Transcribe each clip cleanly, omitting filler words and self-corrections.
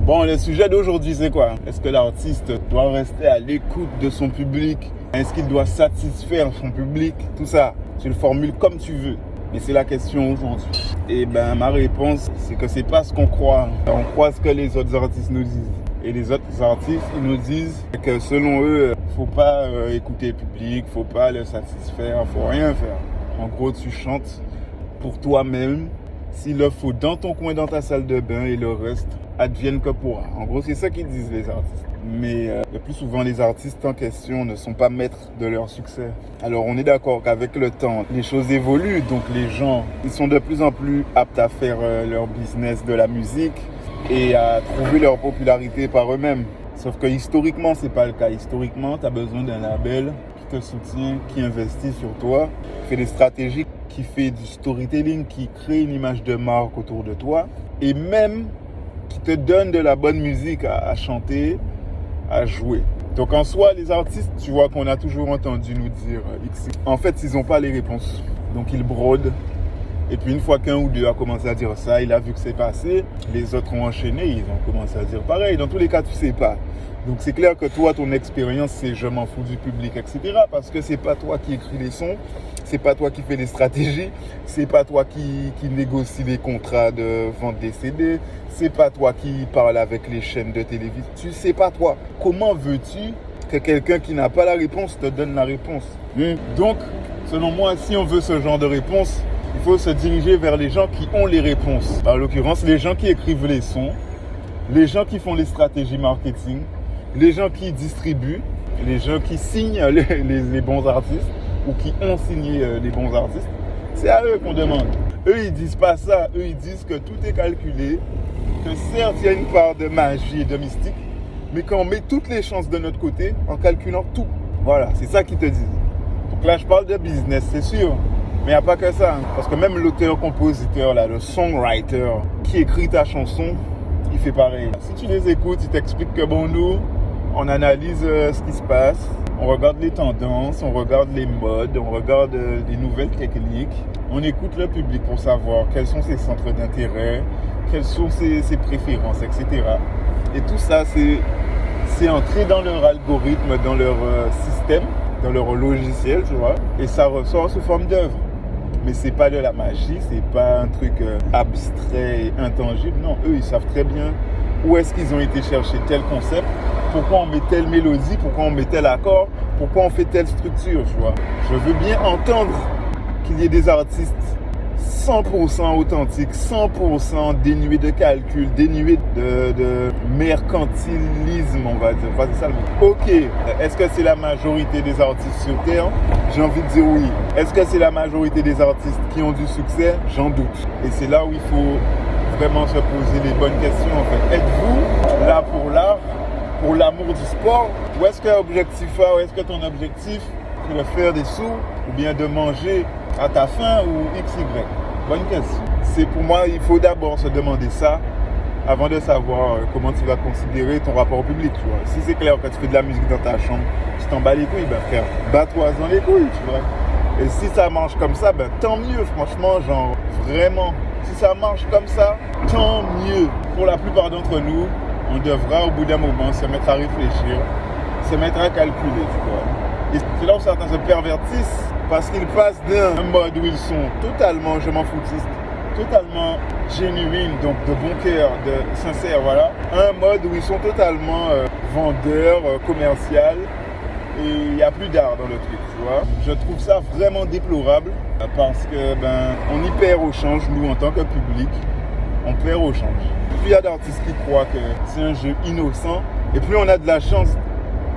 Bon, le sujet d'aujourd'hui, c'est quoi? Est-ce que l'artiste doit rester à l'écoute de son public? Est-ce qu'il doit satisfaire son public? Tout ça, tu le formules comme tu veux. Mais c'est la question aujourd'hui. Et ben, ma réponse, c'est que c'est pas ce qu'on croit. On croit ce que les autres artistes nous disent. Et les autres artistes, ils nous disent que selon eux, faut pas écouter le public, faut pas le satisfaire, faut rien faire. En gros, tu chantes pour toi-même, s'il le faut, dans ton coin, dans ta salle de bain, et le reste advienne que pourra. En gros, c'est ça qu'ils disent les artistes. Mais le plus souvent, les artistes en question ne sont pas maîtres de leur succès. Alors, on est d'accord qu'avec le temps, les choses évoluent. Donc, les gens, ils sont de plus en plus aptes à faire leur business de la musique et à trouver leur popularité par eux-mêmes. Sauf que historiquement, c'est pas le cas. Historiquement, tu as besoin d'un label qui te soutient, qui investit sur toi, qui fait des stratégies, qui fait du storytelling, qui crée une image de marque autour de toi et même qui te donne de la bonne musique à chanter, à jouer. Donc en soi, les artistes, tu vois qu'on a toujours entendu nous dire X. En fait, ils n'ont pas les réponses. Donc ils brodent. Et puis une fois qu'un ou deux a commencé à dire ça, il a vu que c'est passé, les autres ont enchaîné, ils ont commencé à dire pareil. Dans tous les cas, tu sais pas. Donc c'est clair que toi, ton expérience, c'est je m'en fous du public, etc. Parce que c'est pas toi qui écris les sons, c'est pas toi qui fais les stratégies, c'est pas toi qui négocie les contrats de vente des CD, c'est pas toi qui parle avec les chaînes de télévision. Tu sais pas toi. Comment veux-tu que quelqu'un qui n'a pas la réponse te donne la réponse? Donc, selon moi, si on veut ce genre de réponse, il faut se diriger vers les gens qui ont les réponses. En l'occurrence, les gens qui écrivent les sons, les gens qui font les stratégies marketing, les gens qui distribuent, les gens qui signent les bons artistes ou qui ont signé les bons artistes. C'est à eux qu'on demande. Eux, ils disent pas ça. Eux, ils disent que tout est calculé, que certes, il y a une part de magie et de mystique, mais qu'on met toutes les chances de notre côté en calculant tout. Voilà, c'est ça qu'ils te disent. Donc là, je parle de business, c'est sûr. Mais il n'y a pas que ça. Parce que même l'auteur-compositeur, là, le songwriter qui écrit ta chanson, il fait pareil. Si tu les écoutes, ils t'expliquent que bon, nous, on analyse ce qui se passe, on regarde les tendances, on regarde les modes, on regarde les nouvelles techniques, on écoute le public pour savoir quels sont ses centres d'intérêt, quelles sont ses préférences, etc. Et tout ça, c'est entré dans leur algorithme, dans leur système, dans leur logiciel, tu vois, et ça ressort sous forme d'œuvre. Mais c'est pas de la magie, c'est pas un truc abstrait et intangible. Non, eux, ils savent très bien où est-ce qu'ils ont été chercher tel concept, pourquoi on met telle mélodie, pourquoi on met tel accord, pourquoi on fait telle structure, tu vois. Je veux bien entendre qu'il y ait des artistes 100% authentiques, 100% dénués de calcul, dénués de mercantilisme, on va dire. Enfin, c'est ça le mot. Ok, est-ce que c'est la majorité des artistes sur Terre? J'ai envie de dire oui. Est-ce que c'est la majorité des artistes qui ont du succès? J'en doute. Et c'est là où il faut vraiment se poser les bonnes questions, en fait. Êtes-vous là pour l'art, pour l'amour du sport? Ou est-ce que l'objectif A, ou est-ce que ton objectif, c'est de faire des sous, ou bien de manger à ta faim, ou XY? Bonne question. C'est pour moi, il faut d'abord se demander ça avant de savoir comment tu vas considérer ton rapport au public, tu vois. Si c'est clair que tu fais de la musique dans ta chambre, tu t'en bats les couilles, ben frère, bats-toi dans les couilles, tu vois. Et si ça marche comme ça, ben tant mieux, franchement, genre, vraiment. Si ça marche comme ça, tant mieux. Pour la plupart d'entre nous, on devra au bout d'un moment se mettre à réfléchir, se mettre à calculer, tu vois. Et c'est là où certains se pervertissent parce qu'ils passent d'un mode où ils sont totalement, je m'en foutiste, totalement genuine, donc de bon cœur, de sincère, voilà, à un mode où ils sont totalement vendeurs, commercial, et il n'y a plus d'art dans le truc, tu vois. Je trouve ça vraiment déplorable parce que on y perd au change, nous en tant que public, on perd au change. Plus il y a d'artistes qui croient que c'est un jeu innocent, et plus on a de la chance,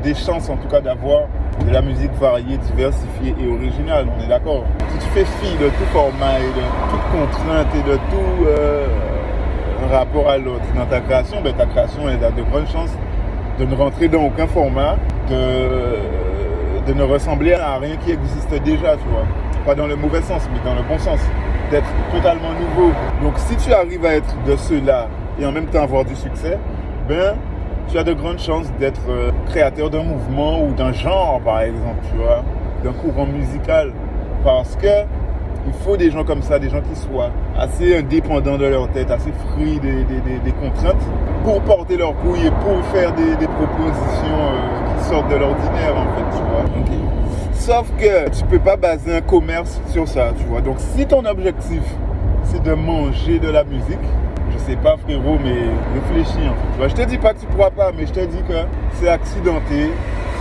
des chances en tout cas d'avoir de la musique variée, diversifiée et originale, on est d'accord. Si tu fais fi de tout format et de toute contrainte et de tout rapport à l'autre dans ta création, ta création elle a de grandes chances de ne rentrer dans aucun format, de ne ressembler à rien qui existe déjà, tu vois. Pas dans le mauvais sens, mais dans le bon sens. D'être totalement nouveau. Donc si tu arrives à être de ceux-là et en même temps avoir du succès, tu as de grandes chances d'être créateur d'un mouvement ou d'un genre, par exemple, tu vois, d'un courant musical. Parce que Il faut des gens comme ça, des gens qui soient assez indépendants de leur tête, assez free des contraintes pour porter leur couille et pour faire des propositions qui sortent de l'ordinaire en fait, tu vois. Okay. Sauf que tu peux pas baser un commerce sur ça, tu vois. Donc si ton objectif c'est de manger de la musique, je sais pas frérot, mais réfléchis en fait. Tu vois, je te dis pas que tu pourras pas, mais je te dis que c'est accidenté,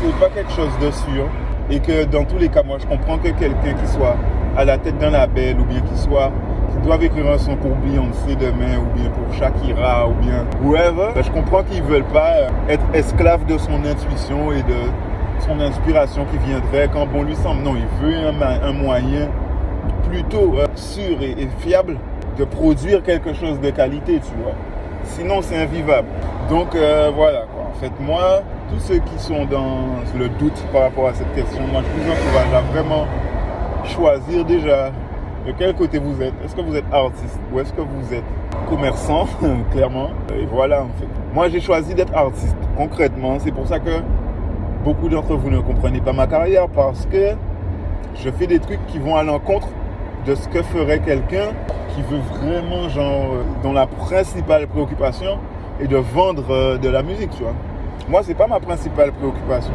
c'est pas quelque chose de sûr. Et que dans tous les cas, moi je comprends que quelqu'un qui soit à la tête d'un label ou bien qui doivent écrire un son pour Beyoncé demain ou bien pour Shakira ou bien whoever, je comprends qu'ils veulent pas être esclaves de son intuition et de son inspiration qui viendrait quand bon lui semble. Non, il veut un moyen plutôt sûr et fiable de produire quelque chose de qualité, tu vois. Sinon, c'est invivable. Donc, voilà, quoi. En fait, moi, tous ceux qui sont dans le doute par rapport à cette question, moi, je vous encourage à vraiment choisir déjà de quel côté vous êtes. Est-ce que vous êtes artiste ou est-ce que vous êtes commerçant, clairement. Et voilà, en fait. Moi, j'ai choisi d'être artiste, concrètement. C'est pour ça que beaucoup d'entre vous ne comprenez pas ma carrière parce que je fais des trucs qui vont à l'encontre de ce que ferait quelqu'un qui veut vraiment, dont la principale préoccupation est de vendre de la musique, tu vois. Moi, c'est pas ma principale préoccupation.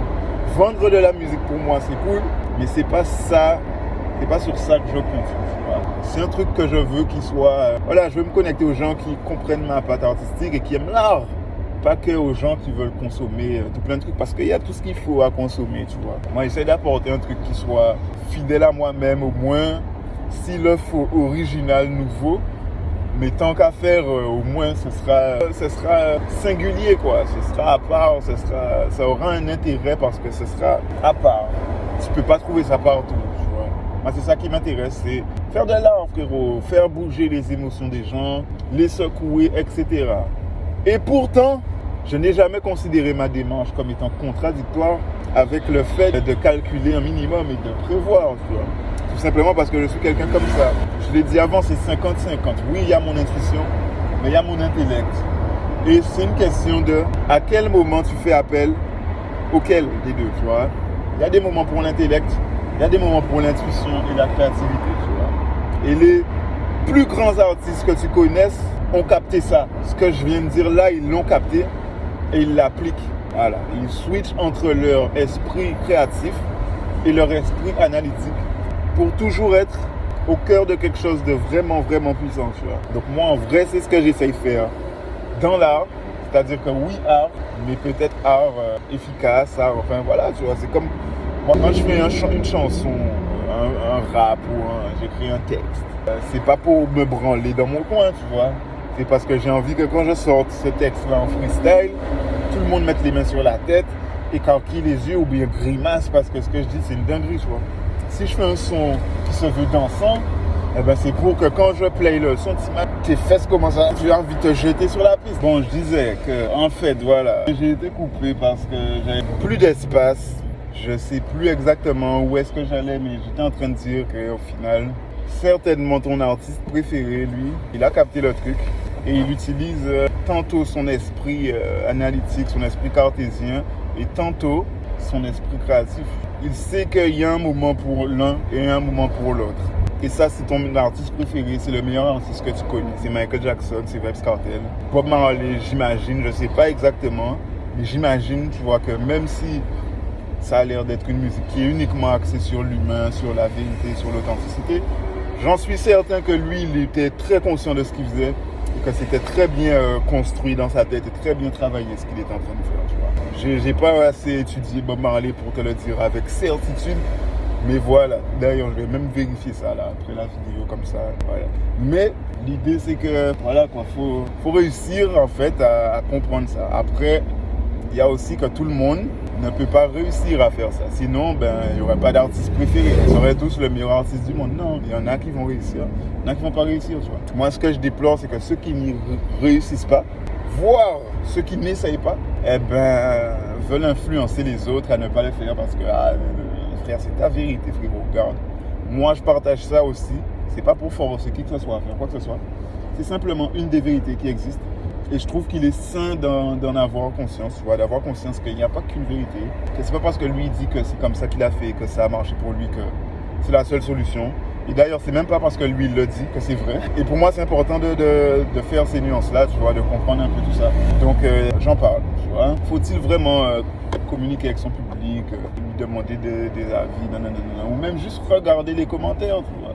Vendre de la musique, pour moi, c'est cool, mais c'est pas ça, c'est pas sur ça que je compte, tu vois. C'est un truc que je veux qui soit... voilà, je veux me connecter aux gens qui comprennent ma patte artistique et qui aiment l'art. Pas que aux gens qui veulent consommer tout plein de trucs, parce qu'il y a tout ce qu'il faut à consommer, tu vois. Moi, j'essaie d'apporter un truc qui soit fidèle à moi-même, au moins, s'il le faut, original, nouveau. Mais tant qu'à faire, au moins, ce sera singulier, quoi. Ce sera à part, ça aura un intérêt parce que ce sera à part. Tu peux pas trouver ça partout, tu vois. Moi, c'est ça qui m'intéresse, c'est faire de l'art, frérot. Faire bouger les émotions des gens, les secouer, etc. Et pourtant, je n'ai jamais considéré ma démarche comme étant contradictoire avec le fait de calculer un minimum et de prévoir, tu vois. Tout simplement parce que je suis quelqu'un comme ça. Je l'ai dit avant, c'est 50-50. Oui, il y a mon intuition, mais il y a mon intellect. Et c'est une question de à quel moment tu fais appel auquel des deux, tu vois. Il y a des moments pour l'intellect, il y a des moments pour l'intuition et la créativité, tu vois. Et les plus grands artistes que tu connaisses ont capté ça. Ce que je viens de dire là, ils l'ont capté et ils l'appliquent. Voilà. Ils switchent entre leur esprit créatif et leur esprit analytique pour toujours être au cœur de quelque chose de vraiment, vraiment puissant, tu vois. Donc moi, en vrai, c'est ce que j'essaye de faire dans l'art. C'est-à-dire que oui, art, mais peut-être art efficace, art, enfin voilà, tu vois. C'est comme, moi, quand je fais une chanson, un rap ou j'écris un texte, c'est pas pour me branler dans mon coin, tu vois. C'est parce que j'ai envie que quand je sorte ce texte-là en freestyle, tout le monde mette les mains sur la tête, écarquille les yeux ou bien grimace parce que ce que je dis, c'est une dinguerie, tu vois. Si je fais un son qui se veut dansant, eh ben c'est pour que quand je play le son, tes fesses commencent à... Tu as envie de te jeter sur la piste. Bon, je disais que, en fait, voilà, j'ai été coupé parce que j'avais plus d'espace. Je sais plus exactement où est-ce que j'allais, mais j'étais en train de dire qu'au final, certainement ton artiste préféré, lui, il a capté le truc et il utilise tantôt son esprit analytique, son esprit cartésien et tantôt son esprit créatif. Il sait qu'il y a un moment pour l'un et un moment pour l'autre. Et ça, c'est ton artiste préféré, c'est le meilleur artiste que tu connais. C'est Michael Jackson, c'est Vybz Kartel. Bob Marley, j'imagine, je ne sais pas exactement, mais j'imagine, tu vois, que même si ça a l'air d'être une musique qui est uniquement axée sur l'humain, sur la vérité, sur l'authenticité, j'en suis certain que lui, il était très conscient de ce qu'il faisait et que c'était très bien construit dans sa tête et très bien travaillé ce qu'il était en train de faire, tu vois. J'ai pas assez étudié Bob Marley pour te le dire avec certitude, mais voilà. D'ailleurs, je vais même vérifier ça là après la vidéo comme ça. Voilà. Mais l'idée c'est que voilà quoi, faut réussir en fait à comprendre ça. Après, il y a aussi que tout le monde ne peut pas réussir à faire ça. Sinon, il n'y aurait pas d'artiste préféré. Ils seraient tous le meilleur artiste du monde. Non, il y en a qui vont réussir, il y en a qui ne vont pas réussir, tu vois. Moi, ce que je déplore, c'est que ceux qui n'y réussissent pas, voire ceux qui n'essayent pas, veulent influencer les autres à ne pas le faire parce que, frère, c'est ta vérité, frérot, regarde. Moi, je partage ça aussi. C'est pas pour forcer qui que ce soit à faire quoi que ce soit. C'est simplement une des vérités qui existent. Et je trouve qu'il est sain d'en avoir conscience, tu vois, d'avoir conscience qu'il n'y a pas qu'une vérité. Que c'est pas parce que lui dit que c'est comme ça qu'il a fait, que ça a marché pour lui, que c'est la seule solution. Et d'ailleurs, c'est même pas parce que lui, il le dit que c'est vrai. Et pour moi, c'est important de faire ces nuances-là, tu vois, de comprendre un peu tout ça. Donc, j'en parle, tu vois. Faut-il vraiment communiquer avec son public, lui demander des avis, nanana, ou même juste regarder les commentaires, tu vois.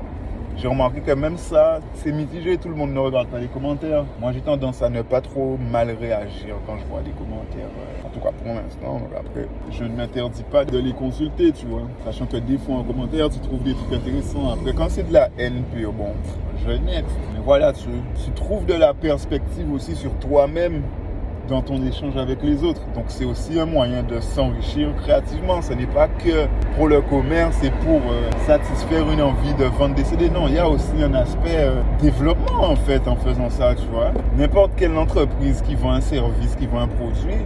J'ai remarqué que même ça, c'est mitigé, tout le monde ne regarde pas les commentaires. Moi, j'ai tendance à ne pas trop mal réagir quand je vois des commentaires. En tout cas, pour l'instant. Après, je ne m'interdis pas de les consulter, tu vois. Sachant que des fois, en commentaire, tu trouves des trucs intéressants. Après, quand c'est de la haine pure, bon, je next. Mais voilà, tu trouves de la perspective aussi sur toi-même dans ton échange avec les autres. Donc c'est aussi un moyen de s'enrichir créativement. Ce n'est pas que pour le commerce et pour satisfaire une envie de vendre des CD. Non, il y a aussi un aspect développement en fait en faisant ça, tu vois. N'importe quelle entreprise qui vend un service, qui vend un produit,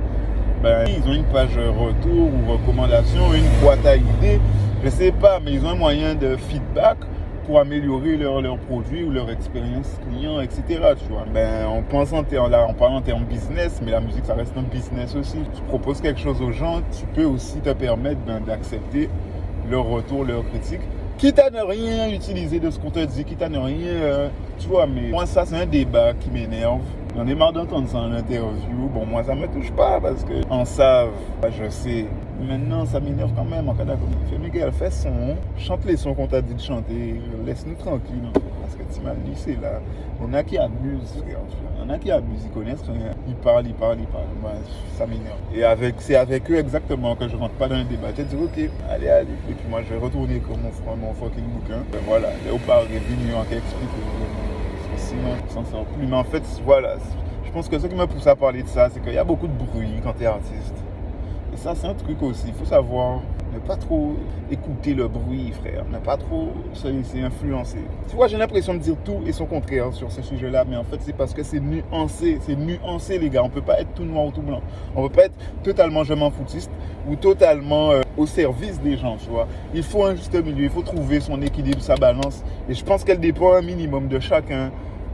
ben, ils ont une page retour ou recommandation, une boîte à idées, je sais pas, mais ils ont un moyen de feedback pour améliorer leur produit ou leur expérience client, etc. Tu vois. Ben, on pense on parle en termes business, mais la musique, ça reste un business aussi. Tu proposes quelque chose aux gens, tu peux aussi te permettre d'accepter leur retour, leur critique, quitte à ne rien utiliser de ce qu'on te dit, quitte à ne rien... tu vois, mais moi, ça, c'est un débat qui m'énerve. J'en ai marre d'entendre ça en interview. Bon, moi, ça me touche pas parce que en savent, je sais. Maintenant, ça m'énerve quand même. En cas d'accord, fait Miguel, fais son, chante les sons qu'on t'a dit de chanter, laisse-nous tranquille. Parce que tu m'as dit, c'est là. On a qui abusent, frère. On a qui abusent, ils connaissent rien. Ils parlent. Moi, ça m'énerve. Et c'est avec eux exactement que je rentre pas dans un débat. Je dis, ok, allez. Et puis moi, je vais retourner comme mon fucking bouquin. Ben voilà, Léopard est venu en qui explique. Sinon, on s'en sort plus. Mais en fait, voilà, je pense que ce qui me pousse à parler de ça, c'est qu'il y a beaucoup de bruit quand tu es artiste. Et ça, c'est un truc aussi. Il faut savoir ne pas trop écouter le bruit, frère. Ne pas trop se laisser influencer. Tu vois, j'ai l'impression de dire tout et son contraire sur ce sujet-là. Mais en fait, c'est parce que c'est nuancé. C'est nuancé, les gars. On ne peut pas être tout noir ou tout blanc. On ne peut pas être totalement je m'en foutiste ou totalement au service des gens, tu vois. Il faut un juste milieu. Il faut trouver son équilibre, sa balance. Et je pense qu'elle dépend un minimum de chacun,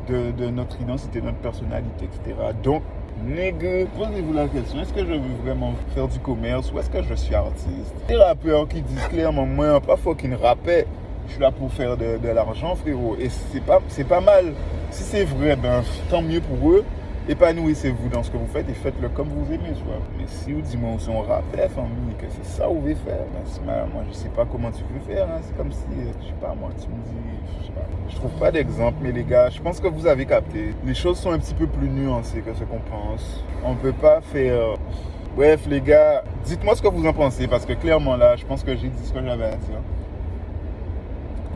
de notre identité, de notre personnalité, etc. Donc, nègre, posez-vous la question, est-ce que je veux vraiment faire du commerce ou est-ce que je suis artiste? Les rappeurs qui disent clairement, moi, pas fucking rapper, je suis là pour faire de l'argent, frérot. Et c'est pas mal. Si c'est vrai, ben tant mieux pour eux. Épanouissez-vous dans ce que vous faites et faites-le comme vous aimez, tu vois. Mais si vous dites, moi, on rappelle, famille, que c'est ça que vous voulez faire, ben, c'est mal. Moi, je sais pas comment tu veux faire. Hein. C'est comme si, je sais pas, moi, tu me dis, je sais pas. Je trouve pas d'exemple, mais les gars, je pense que vous avez capté. Les choses sont un petit peu plus nuancées que ce qu'on pense. On peut pas faire... Bref, les gars, dites-moi ce que vous en pensez, parce que clairement, là, je pense que j'ai dit ce que j'avais à dire.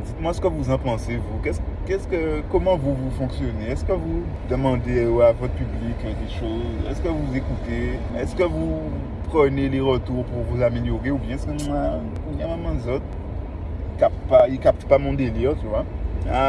Dites-moi ce que vous en pensez, vous. Comment vous fonctionnez? Est-ce que vous demandez à votre public des choses? Est-ce que vous écoutez? Est-ce que vous prenez les retours pour vous améliorer? Ou bien est-ce que il y a maman d'autres qui ne captent pas mon délire, tu vois?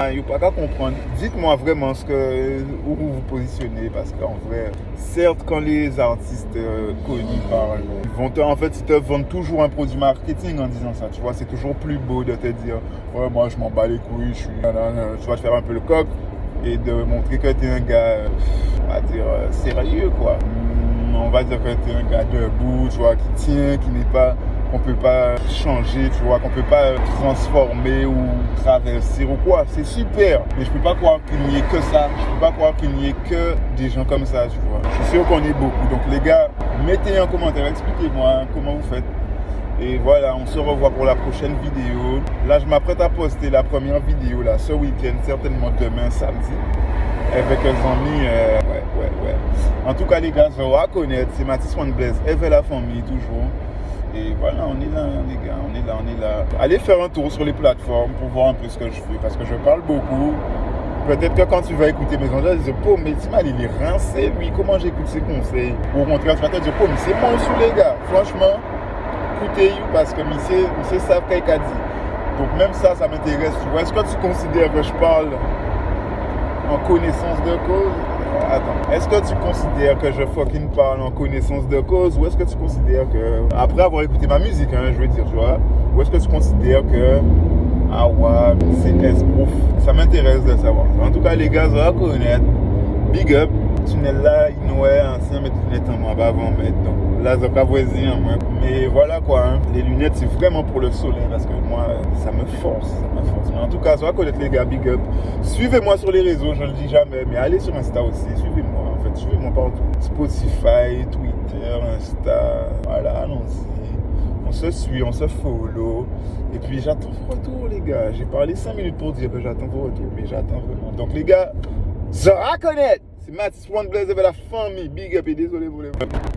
Il n'y a pas qu'à comprendre. Dites-moi vraiment où vous vous positionnez, parce qu'en vrai, certes, quand les artistes connus parlent, ils te vendent toujours un produit marketing en disant ça, tu vois, c'est toujours plus beau de te dire, ouais, moi je m'en bats les couilles, tu vas te faire un peu le coq et de montrer que tu es un gars, on va dire, sérieux, quoi. On va dire que tu es un gars debout, tu vois, qui tient, qu'on peut pas changer, tu vois, qu'on peut pas transformer ou traverser ou quoi. C'est super, mais je peux pas croire qu'il n'y ait que ça. Je peux pas croire qu'il n'y ait que des gens comme ça, tu vois. Je suis sûr qu'on est beaucoup. Donc les gars, mettez un commentaire, expliquez-moi comment vous faites. Et voilà, on se revoit pour la prochaine vidéo. Là, je m'apprête à poster la première vidéo là ce week-end, certainement demain, samedi, avec les amis. Ouais. En tout cas, les gars, je vais connaître, c'est Mathis One Blaise, Eve la famille, toujours. Et voilà, on est là, les gars, on est là. Allez faire un tour sur les plateformes pour voir un peu ce que je fais, parce que je parle beaucoup. Peut-être que quand tu vas écouter mes enjeux, tu vas dire, oh, mais Timal, il est rincé, lui, comment j'écoute ses conseils? Ou au contraire, tu vas te dire, oh, mais c'est bon sous les gars. Franchement, écoutez-vous, parce que monsieur savent qu'il a dit. Donc même ça m'intéresse, tu vois. Est-ce que tu considères que je parle en connaissance de cause? Attends, est-ce que tu considères que je fucking parle en connaissance de cause ou est-ce que tu considères que, après avoir écouté ma musique, hein, je veux dire, tu vois, ou est-ce que tu considères que, ah ouais, c'est esbrouf? Ça m'intéresse de savoir. En tout cas, les gars, je vais reconnaître. Big up, tunnel là, il nous est ancien, mais tunnel en moi, avant, mais donc Là, ça pas voisin, moi. Mais voilà quoi, hein. Les lunettes, c'est vraiment pour le soleil parce que moi, ça me force. Mais en tout cas, ça va connaître les gars, big up. Suivez-moi sur les réseaux, je le dis jamais, mais allez sur Insta aussi. Suivez-moi, en fait, suivez-moi partout. Spotify, Twitter, Insta. Voilà, allons-y. On se suit, on se follow. Et puis j'attends vos retours, les gars. J'ai parlé 5 minutes pour dire que j'attends vos retours, mais j'attends vraiment. Donc les gars, ça va connaître. C'est Mathis One Blaze avec la famille. Big up et désolé pour les